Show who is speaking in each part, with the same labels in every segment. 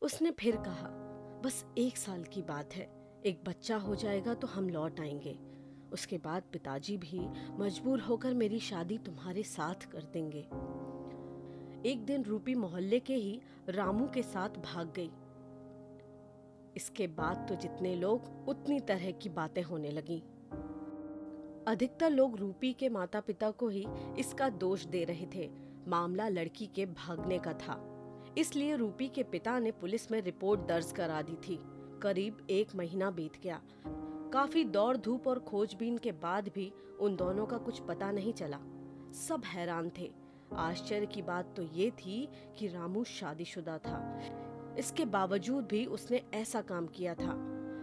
Speaker 1: उसने फिर कहा, बस 1 साल की बात है, एक बच्चा हो जाएगा तो हम लौट आएंगे। उसके बाद पिताजी भी मजबूर होकर मेरी शादी तुम्हारे साथ कर देंगे। एक दिन रूपी मोहल्ले के ही रामू के साथ भाग गई। इसके बाद तो जितने लोग उतनी तरह की बातें होने लगी। अधिकतर लोग रूपी के माता पिता को ही इसका दोष दे रहे थे। मामला लड़की के भागने का था, इसलिए रूपी के पिता ने पुलिस में रिपोर्ट दर्ज करा दी थी। करीब 1 महीना बीत गया। काफी दौड़ धूप और खोजबीन के बाद भी उन दोनों का कुछ पता नहीं चला। सब हैरान थे। आश्चर्य की बात तो ये थी कि रामू शादीशुदा था। इसके बावजूद भी उसने ऐसा काम किया था।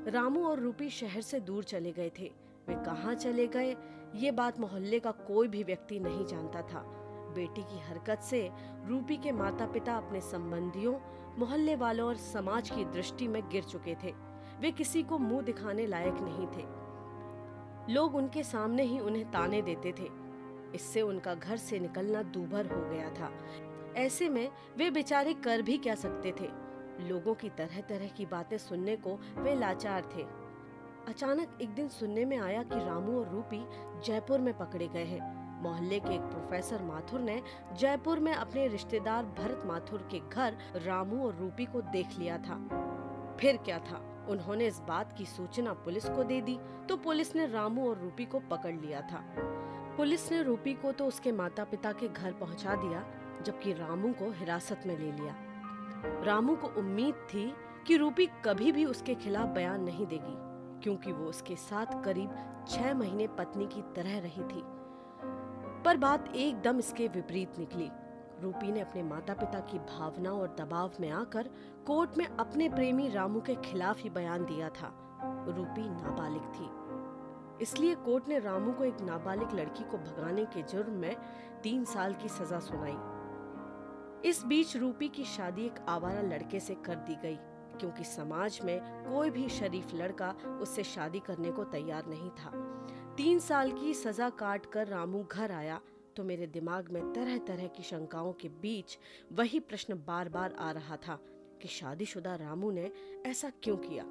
Speaker 1: रामू और रूपी शहर से दूर चले गए थे। वे कहाँ चले गए, ये बात मोहल्ले का कोई भी व्यक्ति नहीं जानता था। बेटी की हरकत से रूपी के माता पिता अपने संबंधियों, मोहल्ले वालों और समाज की दृष्टि में गिर चुके थे। वे किसी को मुंह दिखाने लायक नहीं थे। लोग उनके सामने ही उन्हें ताने देते थे। इससे उनका घर से निकलना दूभर हो गया था। ऐसे में वे बेचारे कर भी क्या सकते थे। लोगों की तरह तरह की बातें सुनने को वे लाचार थे। अचानक एक दिन सुनने में आया कि रामू और रूपी जयपुर में पकड़े गए हैं। मोहल्ले के एक प्रोफेसर माथुर ने जयपुर में अपने रिश्तेदार भरत माथुर के घर रामू और रूपी को देख लिया था। फिर क्या था, उन्होंने इस बात की सूचना पुलिस को दे दी तो पुलिस ने रामू और रूपी को पकड़ लिया था। पुलिस ने रूपी को तो उसके माता पिता के घर पहुंचा दिया, जबकि रामू को हिरासत में ले लिया। रामू को उम्मीद थी कि रूपी कभी भी उसके खिलाफ बयान नहीं देगी, क्योंकि वो उसके साथ करीब 6 महीने पत्नी की तरह रही थी। पर बात एकदम इसके विपरीत निकली। रूपी ने अपने माता पिता की भावनाओं और दबाव में आकर कोर्ट में अपने प्रेमी रामू के खिलाफ ही बयान दिया था। रूपी नाबालिग थी, इसलिए कोर्ट ने रामू को एक नाबालिग लड़की को भगाने के जुर्म में 3 साल की सजा सुनाई। इस बीच रूपी की शादी एक आवारा लड़के से कर दी गई, क्योंकि समाज में कोई भी शरीफ लड़का उससे शादी करने को तैयार नहीं था। 3 साल की सजा काट कर रामू घर आया तो मेरे दिमाग में तरह तरह की शंकाओं के बीच वही प्रश्न बार बार आ रहा था कि शादीशुदा रामू ने ऐसा क्यों किया।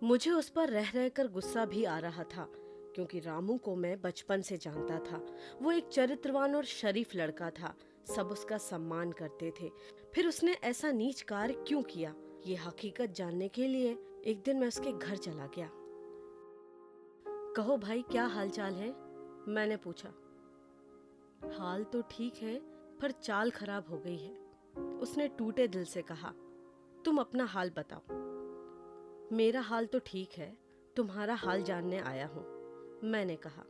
Speaker 1: मुझे उस पर रह रहकर गुस्सा भी आ रहा था, क्योंकि रामू को मैं बचपन से जानता था। वो एक चरित्रवान और शरीफ लड़का था, सब उसका सम्मान करते थे। फिर उसने ऐसा नीच कार्य क्यों किया, ये हकीकत जानने के लिए एक दिन मैं उसके घर चला गया। कहो भाई, क्या हालचाल है, मैंने पूछा। हाल तो ठीक है, पर चाल खराब हो गई है, उसने टूटे दिल से कहा। तुम अपना हाल बताओ। मेरा हाल तो ठीक है, तुम्हारा हाल जानने आया हूं, मैंने कहा।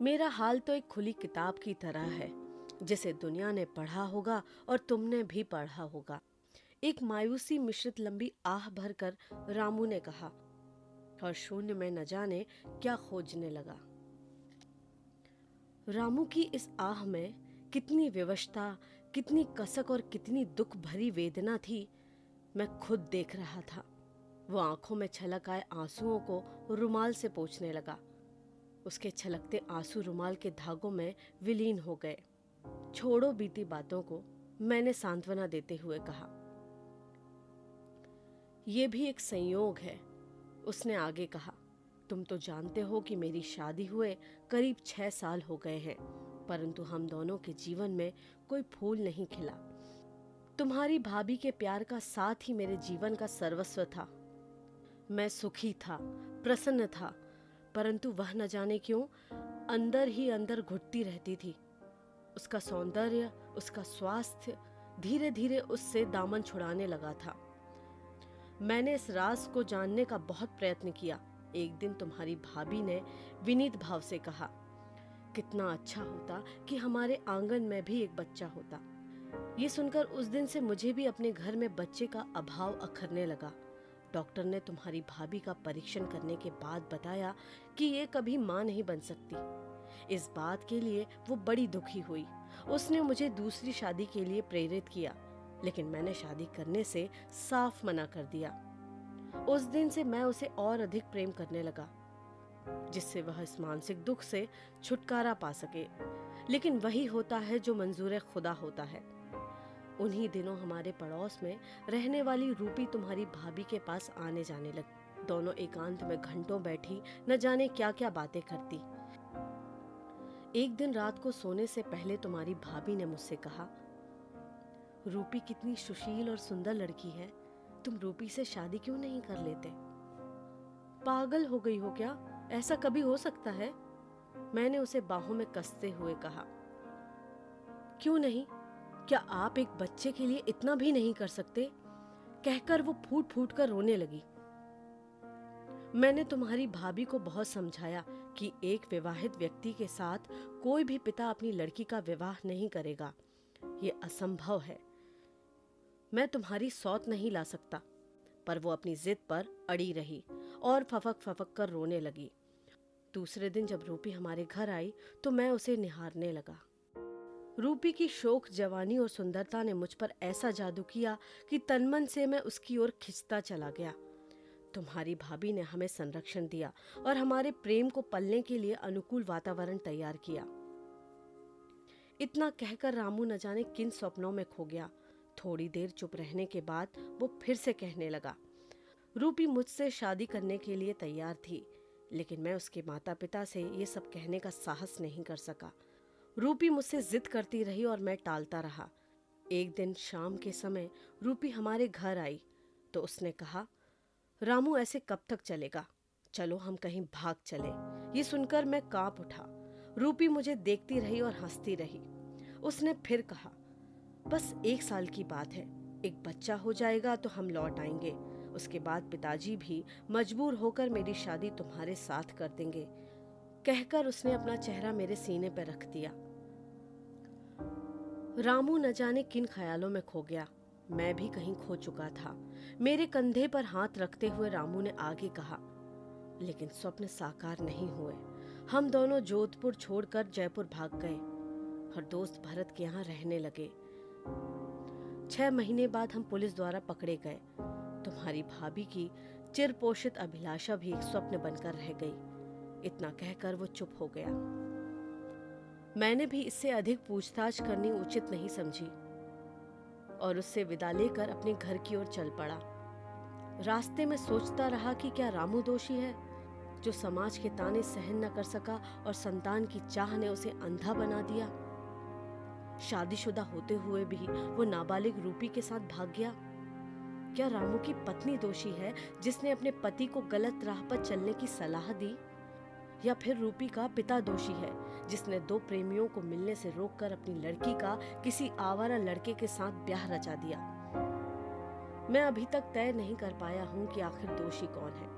Speaker 1: मेरा हाल तो एक खुली किताब की तरह है, जिसे दुनिया ने पढ़ा होगा और तुमने भी पढ़ा होगा। एक मायूसी मिश्रित लंबी आह भरकर रामू ने कहा, और शून्य में न जाने क्या खोजने लगा। रामू की इस आह में कितनी विवशता, कितनी कसक और कितनी दुख भरी वेदना थी, मैं खुद देख रहा था। वो आंखों में छलक आए आंसुओं को रुमाल से पोंछने लगा। उसके छलकते आंसू रुमाल के धागों में विलीन हो गए। छोड़ो बीती बातों को, मैंने सांत्वना देते हुए कहा। यह भी एक संयोग है, उसने आगे कहा। तुम तो जानते हो कि मेरी शादी हुए करीब 6 साल हो गए हैं, परंतु हम दोनों के जीवन में कोई फूल नहीं खिला। तुम्हारी भाभी के प्यार का साथ ही मेरे जीवन का सर्वस्व था। मैं सुखी था, प्रसन्न था, परंतु वह न जाने क्यों अंदर ही अंदर घुटती रहती थी। उसका सौंदर्य, उसका स्वास्थ्य धीरे धीरे उससे दामन छुड़ाने लगा था। मैंने इस राज को जानने का बहुत प्रयत्न किया। एक दिन तुम्हारी भाभी ने विनीत भाव से कहा, कितना अच्छा होता कि हमारे आंगन में भी एक बच्चा होता। ये सुनकर उस दिन से मुझे भी अपने घर में बच्चे का अभाव अखरने लगा। डॉक्टर ने तुम्हारी भाभी का परीक्षण करने के बाद बताया कि ये कभी मां नहीं बन सकती। इस बात के लिए वो बड़ी दुखी हुई। उसने मुझे दूसरी शादी के लिए प्रेरित किया, लेकिन मैंने शादी करने से साफ मना कर दिया। उस दिन से मैं उसे और अधिक प्रेम करने लगा। जिससे वह इस मानसिक दुख से छुटकारा पा सके। लेकिन वही होता है जो मंजूर खुदा होता है। उन्हीं दिनों हमारे पड़ोस में रहने वाली रूपी तुम्हारी भाभी के पास आने जाने लगी। दोनों एकांत में घंटों बैठी न जाने क्या क्या बातें करती। एक दिन रात को सोने से पहले तुम्हारी भाभी ने मुझसे कहा, रूपी कितनी सुशील और सुंदर लड़की है, तुम रूपी से शादी क्यों नहीं कर लेते? पागल हो गई हो क्या? ऐसा कभी हो सकता है? मैंने उसे बाहों में कसते हुए कहा। क्यों नहीं? क्या आप एक बच्चे के लिए इतना भी नहीं कर सकते? कहकर वो फूट फूट कर रोने लगी। मैंने तुम्हारी भाभी को बहुत समझाया कि एक विवाहित व्यक्ति के साथ कोई भी पिता अपनी लड़की का विवाह नहीं करेगा, ये असंभव है। मैं तुम्हारी सौत नहीं ला सकता। पर वो अपनी जिद पर अड़ी रही और फफक फफक कर रोने लगी। दूसरे दिन जब रूपी हमारे घर आई तो मैं उसे निहारने लगा। रूपी की शोख जवानी और सुंदरता ने मुझ पर ऐसा जादू किया कि तनमन से मैं उसकी ओर खिंचता चला गया। तुम्हारी भाभी ने हमें संरक्षण दिया और हमारे प्रेम को पलने के लिए अनुकूल वातावरण तैयार किया। इतना कहकर रामू न जाने किन स्वप्नों में खो गया। थोड़ी देर चुप रहने के बाद वो फिर से कहने लगा, रूपी मुझसे शादी करने के लिए तैयार थी, लेकिन मैं उसके माता पिता से ये सब कहने का साहस नहीं कर सका। रूपी मुझसे जिद करती रही और मैं टालता रहा। एक दिन शाम के समय रूपी हमारे घर आई तो उसने कहा, रामू ऐसे कब तक चलेगा? चलो हम कहीं भाग चले। ये सुनकर मैं कांप उठा। रूपी मुझे देखती रही और हंसती रही। उसने फिर कहा, बस 1 साल की बात है, एक बच्चा हो जाएगा तो हम लौट आएंगे। उसके बाद पिताजी भी मजबूर होकर मेरी शादी तुम्हारे साथ कर देंगे। कहकर उसने अपना चेहरा मेरे सीने पर रख दिया। रामू न जाने किन ख्यालों में खो गया। मैं भी कहीं खो चुका था। मेरे कंधे पर हाथ रखते हुए रामू ने आगे कहा, लेकिन स्वप्न साकार नहीं हुए। हम दोनों जोधपुर छोड़कर जयपुर भाग गए और दोस्त भरत के यहाँ रहने लगे। 6 महीने बाद हम पुलिस द्वारा पकड़े गए। तुम्हारी भाभी की चिरपोषित अभिलाषा भी एक स्वप्न बनकर रह गई। इतना कहकर वो चुप हो गया। मैंने भी इससे अधिक पूछताछ करनी उचित नहीं समझी और उससे विदा लेकर अपने घर की ओर चल पड़ा। रास्ते में सोचता रहा कि क्या रामू दोषी है, जो समाज के ताने सहन न कर सका और संतान की चाह ने उसे अंधा बना दिया। शादीशुदा होते हुए भी वो नाबालिग रूपी के साथ भाग गया। क्या रामू की पत्नी दोषी है, जिसने अपने पति को गलत राह पर चलने की सलाह दी? या फिर रूपी का पिता दोषी है, जिसने 2 प्रेमियों को मिलने से रोककर अपनी लड़की का किसी आवारा लड़के के साथ ब्याह रचा दिया? मैं अभी तक तय नहीं कर पाया हूं कि आखिर दोषी कौन है।